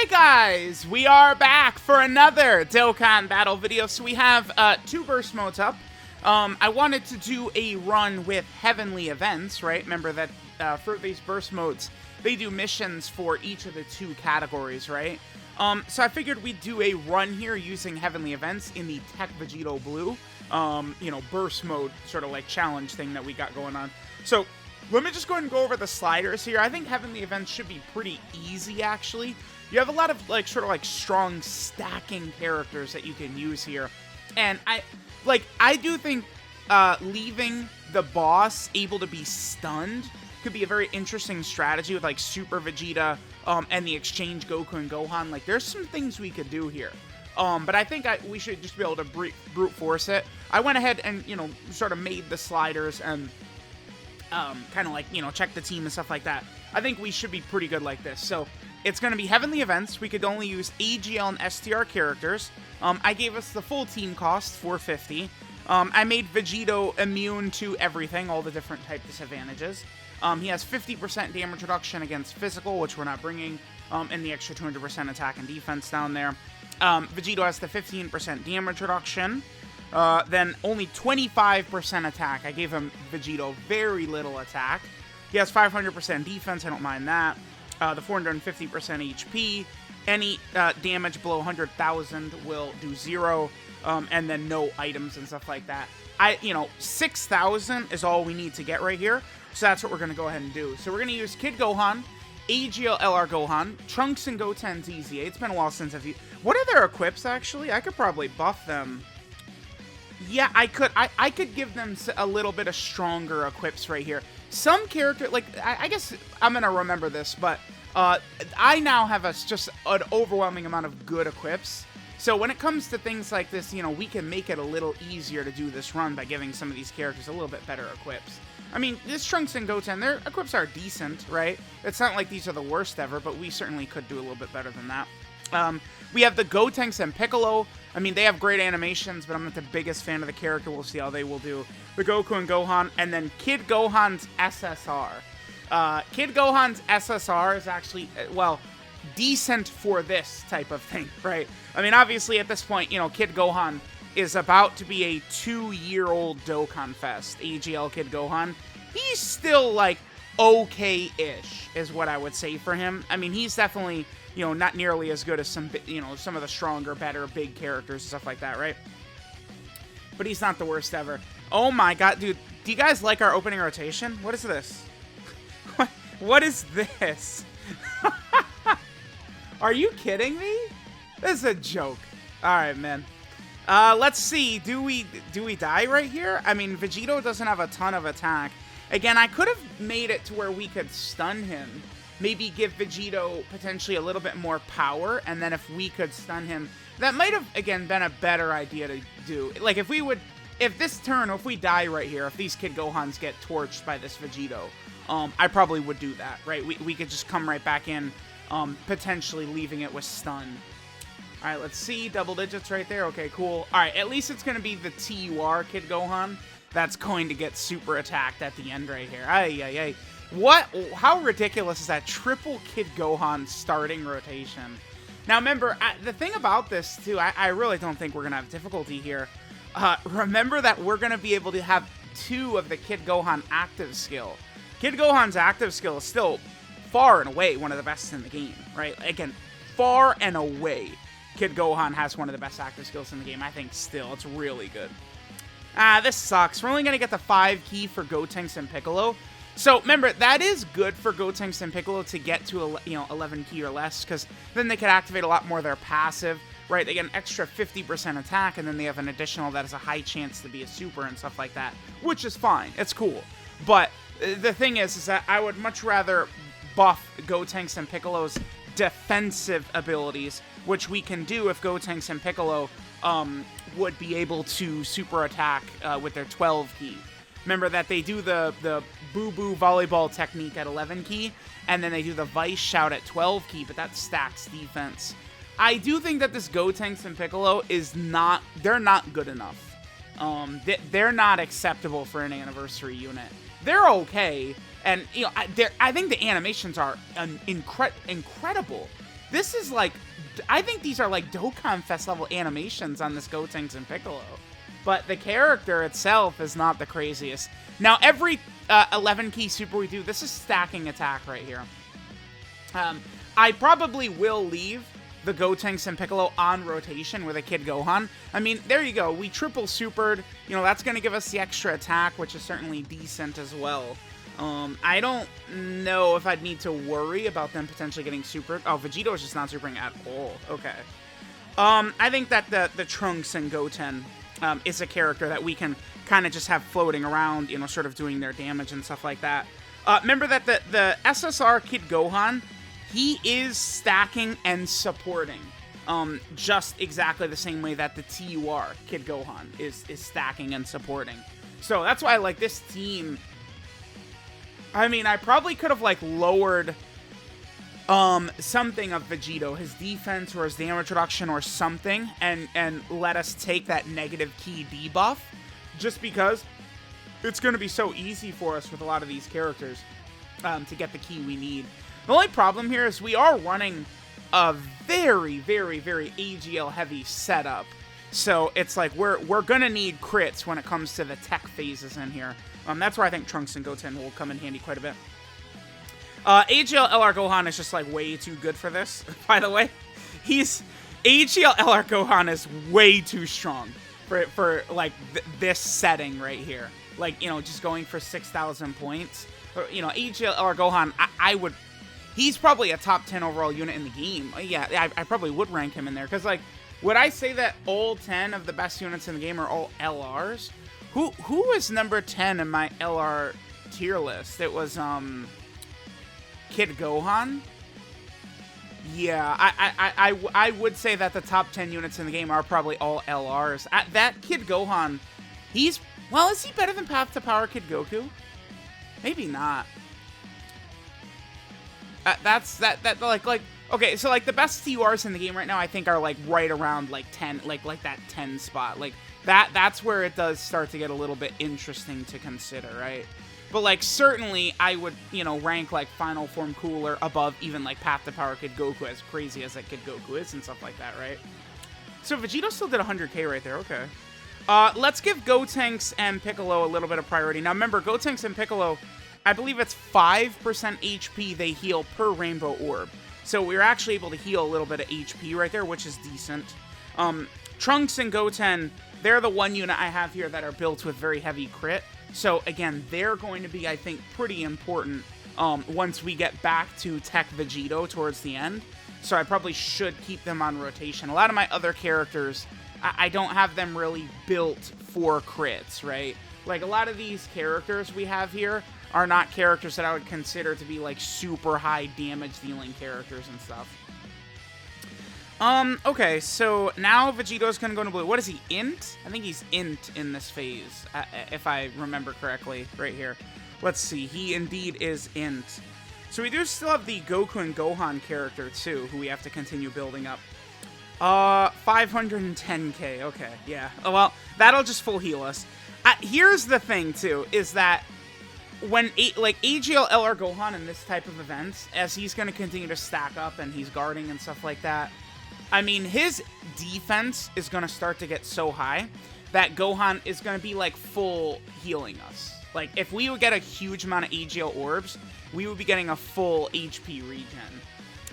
Alright guys, we are back for another Dokkan battle video. So we have two burst modes up. I wanted to do a run with heavenly events, right? Remember that for these burst modes, they do missions for each of the two categories, right? So I figured we'd do a run here using heavenly events in the Tech Vegito Blue, you know, burst mode sort of like challenge thing that we got going on. So let me just go ahead and go over the sliders here. I think heavenly events should be pretty easy, actually. You have a lot of, like, sort of, like, strong stacking characters that you can use here. And I do think leaving the boss able to be stunned could be a very interesting strategy with, like, Super Vegeta and the exchange Goku and Gohan. Like, there's some things we could do here. But I think we should just be able to brute force it. I went ahead and, you know, sort of made the sliders and kind of like, you know, check the team and stuff like that. I think we should be pretty good like this. So it's going to be heavenly events. We could only use AGL and STR characters. I gave us the full team cost, 450. I made Vegito immune to everything, all the different type disadvantages. He has 50% damage reduction against physical, which we're not bringing, and the extra 200% attack and defense down there. Vegito has the 15% damage reduction. Then only 25% attack. I gave him Vegito very little attack. He has 500% defense. I don't mind that. The 450% HP. Any damage below 100,000 will do 0. And then no items and stuff like that. 6,000 is all we need to get right here. So that's what we're going to go ahead and do. So we're going to use Kid Gohan, AGL LR Gohan, Trunks and Goten ZZA. It's been a while since I've used... What are their equips, actually? I could probably buff them. Yeah, I could. I could give them a little bit of stronger equips right here. Some character, like, I guess I'm going to remember this, but I now have just an overwhelming amount of good equips. So when it comes to things like this, you know, we can make it a little easier to do this run by giving some of these characters a little bit better equips. I mean, this Trunks and Goten, their equips are decent, right? It's not like these are the worst ever, but we certainly could do a little bit better than that. We have the Gotenks and Piccolo. I mean, they have great animations, but I'm not the biggest fan of the character. We'll see how they will do. The Goku and Gohan, and then Kid Gohan's SSR. Kid Gohan's SSR is actually, well, decent for this type of thing, right? I mean, obviously, at this point, you know, Kid Gohan is about to be a 2-year-old Dokkan Fest. AGL Kid Gohan. He's still, like, okay-ish, is what I would say for him. I mean, he's definitely... you know, not nearly as good as some, you know, some of the stronger, better, big characters and stuff like that, right? But he's not the worst ever. Oh my god, dude. Do you guys like our opening rotation? What is this? What is this? Are you kidding me? This is a joke. Alright, man. Let's see. Do we die right here? I mean, Vegito doesn't have a ton of attack. Again, I could have made it to where we could stun him. Maybe give Vegito potentially a little bit more power, and then if we could stun him, that might have, again, been a better idea to do. Like, if this turn, if we die right here, if these Kid Gohans get torched by this Vegito, I probably would do that, right? We could just come right back in, potentially leaving it with stun. Alright, let's see, double digits right there, okay, cool. Alright, at least it's going to be the TUR Kid Gohan that's going to get super attacked at the end right here. Ay, ay, ay. What? How ridiculous is that triple Kid Gohan starting rotation? Now, remember, the thing about this, too, I really don't think we're going to have difficulty here. Remember that we're going to be able to have 2 of the Kid Gohan active skill. Kid Gohan's active skill is still far and away one of the best in the game, right? Again, far and away, Kid Gohan has one of the best active skills in the game. I think still, it's really good. This sucks. We're only going to get the 5 key for Gotenks and Piccolo. So, remember, that is good for Gotenks and Piccolo to get to, 11 key or less, because then they could activate a lot more of their passive, right? They get an extra 50% attack, and then they have an additional that has a high chance to be a super and stuff like that, which is fine. It's cool. But the thing is that I would much rather buff Gotenks and Piccolo's defensive abilities, which we can do if Gotenks and Piccolo would be able to super attack with their 12 key. Remember that they do the boo-boo volleyball technique at 11 key, and then they do the vice shout at 12 key, but that stacks defense. I do think that this Gotenks and Piccolo they're not good enough. They're not acceptable for an anniversary unit. They're okay, and I think the animations are incredible. this is like, I think these are like Dokkan Fest level animations on this Gotenks and Piccolo. But the character itself is not the craziest. Now, every 11 key super we do, this is stacking attack right here. I probably will leave the Gotenks and Piccolo on rotation with a Kid Gohan. I mean, there you go. We triple supered. You know, that's going to give us the extra attack, which is certainly decent as well. I don't know if I'd need to worry about them potentially getting supered. Oh, Vegito is just not supering at all. Okay. I think that the Trunks and Goten is a character that we can kind of just have floating around, you know, sort of doing their damage and stuff like that. Remember that the SSR Kid Gohan, he is stacking and supporting just exactly the same way that the TUR Kid Gohan is stacking and supporting. So that's why, like, this team, I mean, I probably could have, like, lowered something of Vegito, his defense or his damage reduction or something, and let us take that negative key debuff, just because it's going to be so easy for us with a lot of these characters to get the key we need. The only problem here is we are running a very, very, very AGL heavy setup. So it's like we're going to need crits when it comes to the tech phases in here. That's where I think Trunks and Goten will come in handy quite a bit. AGL LR Gohan is just like way too good for this, by the way. AGL LR Gohan is way too strong for like this setting right here. Like, you know, just going for 6,000 points. Or, you know, AGL LR Gohan, I would... He's probably a top 10 overall unit in the game. Yeah, I probably would rank him in there. Because, like, would I say that all 10 of the best units in the game are all LRs? Who is number 10 in my LR tier list? It was, Kid Gohan? Yeah, I would say that the top 10 units in the game are probably all LRs. That Kid Gohan, well, is he better than Path to Power Kid Goku? Maybe not. Okay, so like the best TURs in the game right now I think are like right around like 10, like that 10 spot. Like that's where it does start to get a little bit interesting to consider, right? But like certainly I would, you know, rank like Final Form Cooler above even like Path to Power Kid Goku, as crazy as that Kid Goku is and stuff like that, right? So Vegito still did 100k right there, okay. Let's give Gotenks and Piccolo a little bit of priority. Now remember, Gotenks and Piccolo, I believe it's 5% HP they heal per Rainbow Orb. So we're actually able to heal a little bit of HP right there, which is decent. Trunks and Goten, they're the one unit I have here that are built with very heavy crit. So again, they're going to be, I think, pretty important once we get back to Tech Vegito towards the end. So I probably should keep them on rotation. A lot of my other characters, I don't have them really built for crits, right? Like a lot of these characters we have here are not characters that I would consider to be like super high damage dealing characters and stuff. Okay, so now Vegito's gonna go into blue. What is he, Int? I think he's Int in this phase, if I remember correctly, right here. Let's see, he indeed is Int. So we do still have the Goku and Gohan character too, who we have to continue building up. 510k, okay, yeah. Oh, well, that'll just full heal us. Here's the thing too, is that when like AGL LR Gohan in this type of events, as he's going to continue to stack up and he's guarding and stuff like that, I mean, his defense is going to start to get so high that Gohan is going to be like full healing us. Like if we would get a huge amount of AGL orbs, we would be getting a full HP regen.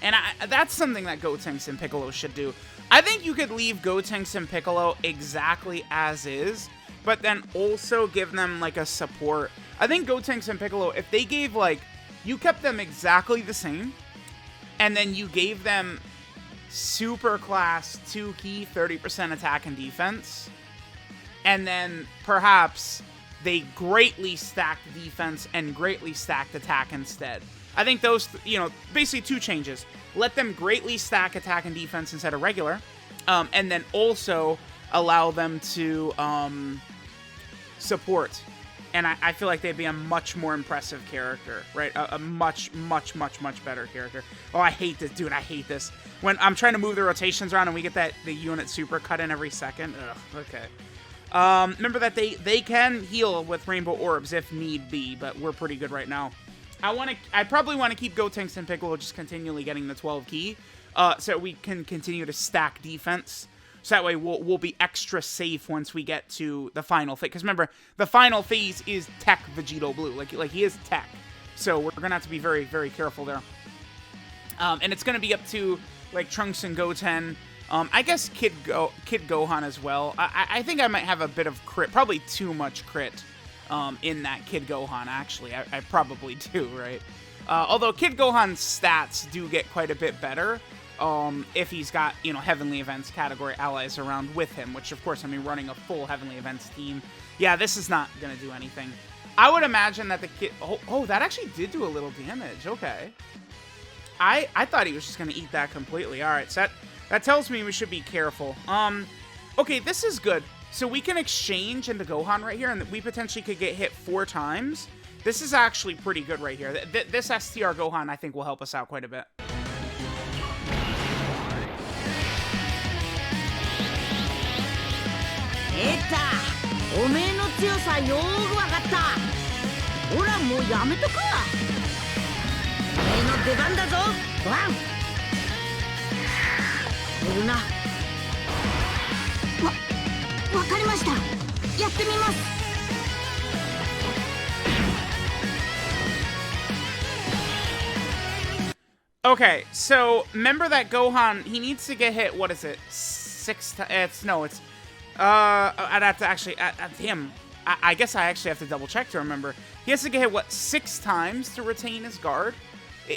And that's something that Gotenks and Piccolo should do. I think you could leave Gotenks and Piccolo exactly as is, but then also give them like a support. I think Gotenks and Piccolo, if they gave like, you kept them exactly the same, and then you gave them super class 2 key 30% attack and defense, and then perhaps they greatly stacked defense and greatly stacked attack instead. I think those, you know, basically 2 changes. Let them greatly stack attack and defense instead of regular, and then also allow them to support. And I feel like they'd be a much more impressive character, right? A much, much, much, much better character. Oh, I hate this, dude. I hate this. When I'm trying to move the rotations around and we get the unit super cut in every second. Ugh, okay. Remember that they can heal with Rainbow Orbs if need be, but we're pretty good right now. I probably want to keep Gotenks and Piccolo just continually getting the 12 key. so we can continue to stack defense. So that way we'll be extra safe once we get to the final phase. Because remember, the final phase is Tech Vegito Blue. Like he is Tech. So we're going to have to be very, very careful there. And it's going to be up to, like, Trunks and Goten. I guess Kid Gohan as well. I think I might have a bit of crit. Probably too much crit in that Kid Gohan, actually. I probably do, right? Although Kid Gohan's stats do get quite a bit better. If he's got, you know, Heavenly Events category allies around with him, which, of course, I mean, running a full Heavenly Events team. Yeah, this is not going to do anything. I would imagine that the kid... Oh, that actually did do a little damage. Okay. I thought he was just going to eat that completely. All right, so that tells me we should be careful. Okay, this is good. So we can exchange into Gohan right here, and we potentially could get hit 4 times. This is actually pretty good right here. This STR Gohan, I think, will help us out quite a bit. Okay, so remember that Gohan, he needs to get hit, what is it, 6 times? I'd have to actually, damn, I guess I actually have to double check to remember. He has to get hit, what, 6 times to retain his guard?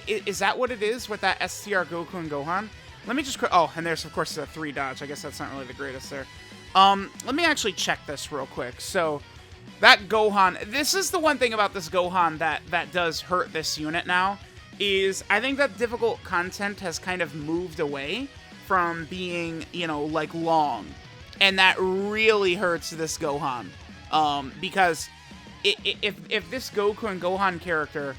Is that what it is with that STR Goku and Gohan? Let me just, oh, and there's, of course, a 3 dodge. I guess that's not really the greatest there. Let me actually check this real quick. So, that Gohan, this is the one thing about this Gohan that does hurt this unit now, is I think that difficult content has kind of moved away from being, you know, like, long. And that really hurts this Gohan. Because if this Goku and Gohan character,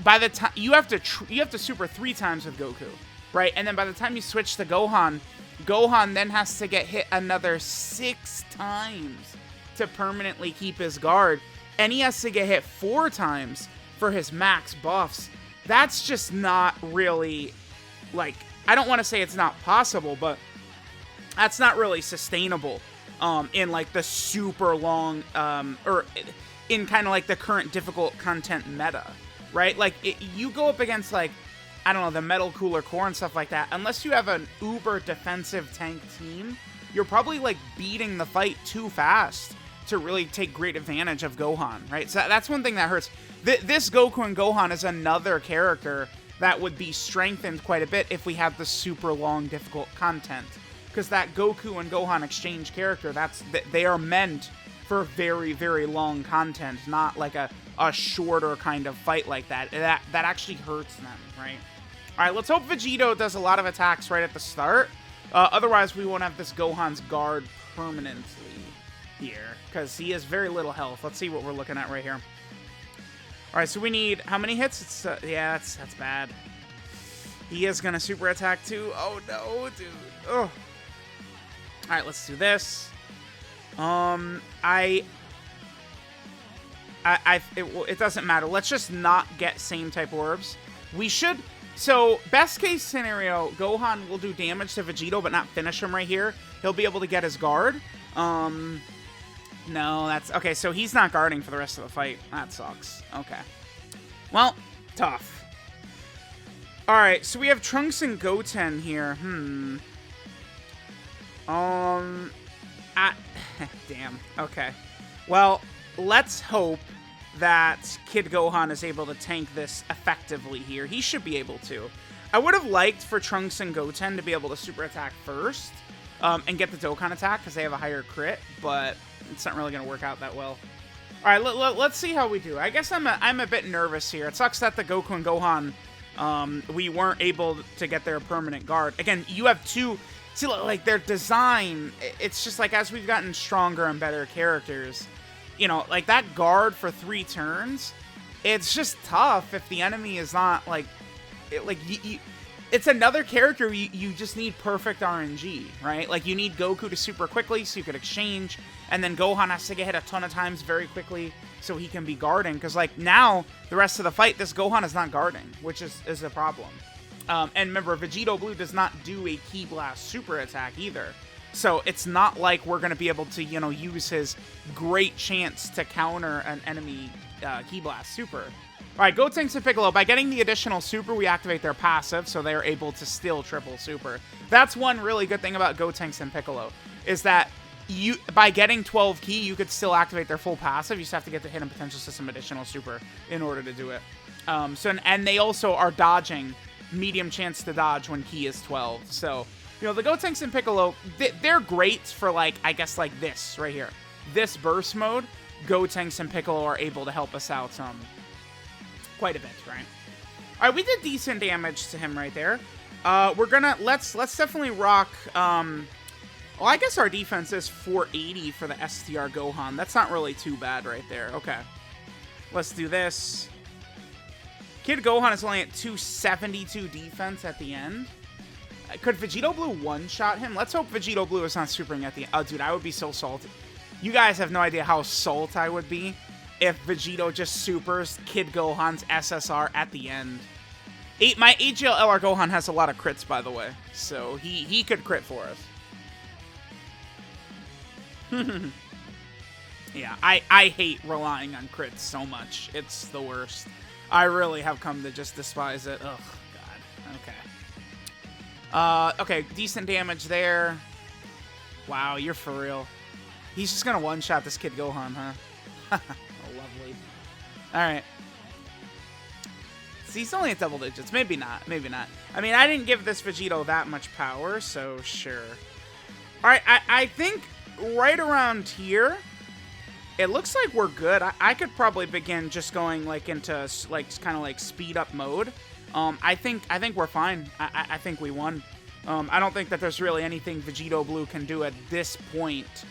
by the time you have to super 3 times with Goku, right? And then by the time you switch to Gohan, Gohan then has to get hit another 6 times to permanently keep his guard, and he has to get hit 4 times for his max buffs. That's just not really, like, I don't want to say it's not possible, but that's not really sustainable in, like, the super long, or in kind of, like, the current difficult content meta, right? Like, you go up against, like, I don't know, the Metal Cooler Core and stuff like that, unless you have an uber defensive tank team, you're probably, like, beating the fight too fast to really take great advantage of Gohan, right? So that's one thing that hurts. This Goku and Gohan is another character that would be strengthened quite a bit if we have the super long, difficult content. Because that Goku and Gohan exchange character, they are meant for very, very long content, not like a shorter kind of fight like that. That actually hurts them, right? All right, let's hope Vegito does a lot of attacks right at the start. Otherwise, we won't have this Gohan's guard permanently here, because he has very little health. Let's see what we're looking at right here. All right, so we need how many hits? It's yeah, that's bad. He is gonna super attack too. Oh no, dude. Oh. All right, let's do this. It doesn't matter. Let's just not get same type orbs. We should. So best case scenario, Gohan will do damage to Vegito, but not finish him right here. He'll be able to get his guard. No, that's... Okay, so he's not guarding for the rest of the fight. That sucks. Okay. Well, tough. Alright, so we have Trunks and Goten here. Damn. Okay. Well, let's hope that Kid Gohan is able to tank this effectively here. He should be able to. I would have liked for Trunks and Goten to be able to super attack first and get the Dokkan attack because they have a higher crit, but it's not really going to work out that well. All right, let's see how we do. I guess I'm a bit nervous here. It sucks that the Goku and Gohan, we weren't able to get their permanent guard. Again, you have two... See, like, their design, it's just like as we've gotten stronger and better characters, you know, like that guard for 3 turns, it's just tough if the enemy is not, like, it's another character you just need perfect RNG, right? Like, you need Goku to super quickly so you could exchange, and then Gohan has to get hit a ton of times very quickly so he can be guarding, because, like, now, the rest of the fight, this Gohan is not guarding, which is a problem. And remember, Vegito Blue does not do a Ki Blast super attack either. So it's not like we're going to be able to, you know, use his great chance to counter an enemy Ki Blast super. All right, Gotenks and Piccolo, by getting the additional super, we activate their passive, so they're able to still triple super. That's one really good thing about Gotenks and Piccolo, is that by getting 12 Ki, you could still activate their full passive. You just have to get the Hidden Potential System additional super in order to do it. And they also are dodging, medium chance to dodge when Ki is 12. So, you know, the Gotenks and Piccolo, they're great for, like, I guess, like this right here. This burst mode, Gotenks and Piccolo are able to help us out quite a bit, right? All right, we did decent damage to him right there. We're gonna, let's definitely rock, well, I guess our defense is 480 for the STR Gohan. That's not really too bad right there. Okay. Let's do this. Kid Gohan is only at 272 defense at the end. Could Vegito Blue one-shot him? Let's hope Vegito Blue is not supering at the end. Oh, dude, I would be so salty. You guys have no idea how salt I would be if Vegito just supers Kid Gohan's SSR at the end. My AGL LR Gohan has a lot of crits, by the way. So he could crit for us. Yeah, I hate relying on crits so much. It's the worst. I really have come to just despise it. Ugh, God. Okay. Okay, decent damage there. Wow, you're for real. He's just gonna one-shot this Kid Gohan, huh? Oh, lovely. Alright. See, he's only at double digits. Maybe not. Maybe not. I mean, I didn't give this Vegito that much power, so sure. Alright, I think right around here, it looks like we're good. I could probably begin just going, like, into, like, kind of, like, speed-up mode. I think we're fine. I think we won. I don't think that there's really anything Vegito Blue can do at this point.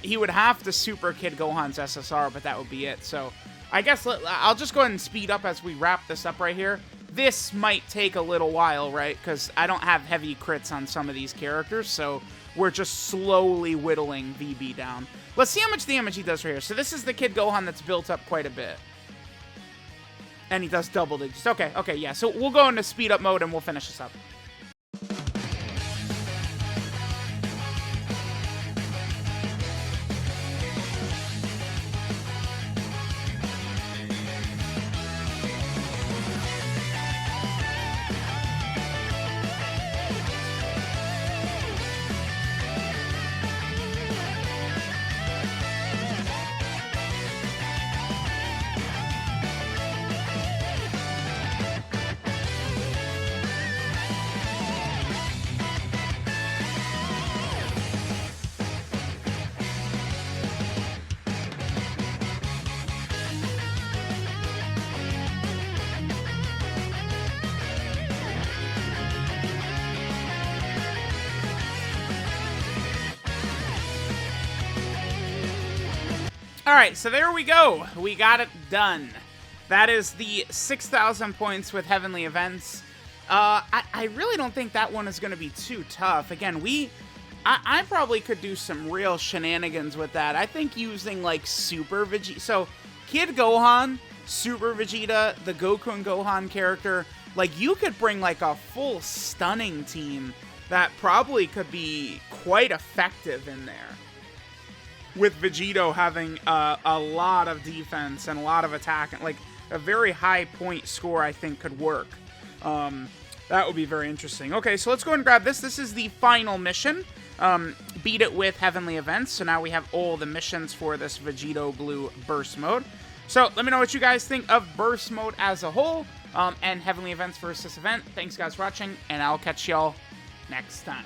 He would have to super Kid Gohan's SSR, but that would be it. So I guess I'll just go ahead and speed up as we wrap this up right here. This might take a little while, right? Because I don't have heavy crits on some of these characters, so we're just slowly whittling VB down. Let's see how much damage he does right here. So this is the Kid Gohan that's built up quite a bit. And he does double digits. Okay, yeah. So we'll go into speed up mode and we'll finish this up. Alright, so there we go. We got it done. That is the 6,000 points with Heavenly Events. I really don't think that one is going to be too tough. Again, I probably could do some real shenanigans with that. I think using, like, Super Vegeta. So, Kid Gohan, Super Vegeta, the Goku and Gohan character. Like, you could bring, like, a full stunning team that probably could be quite effective in there. With Vegito having a lot of defense and a lot of attack, and like a very high point score, I think could work. That would be very interesting. Okay, so let's go and grab this. This is the final mission. Beat it with Heavenly Events. So now we have all the missions for this Vegito Blue Burst Mode. So let me know what you guys think of Burst Mode as a whole, and Heavenly Events versus this event. Thanks guys for watching, and I'll catch y'all next time.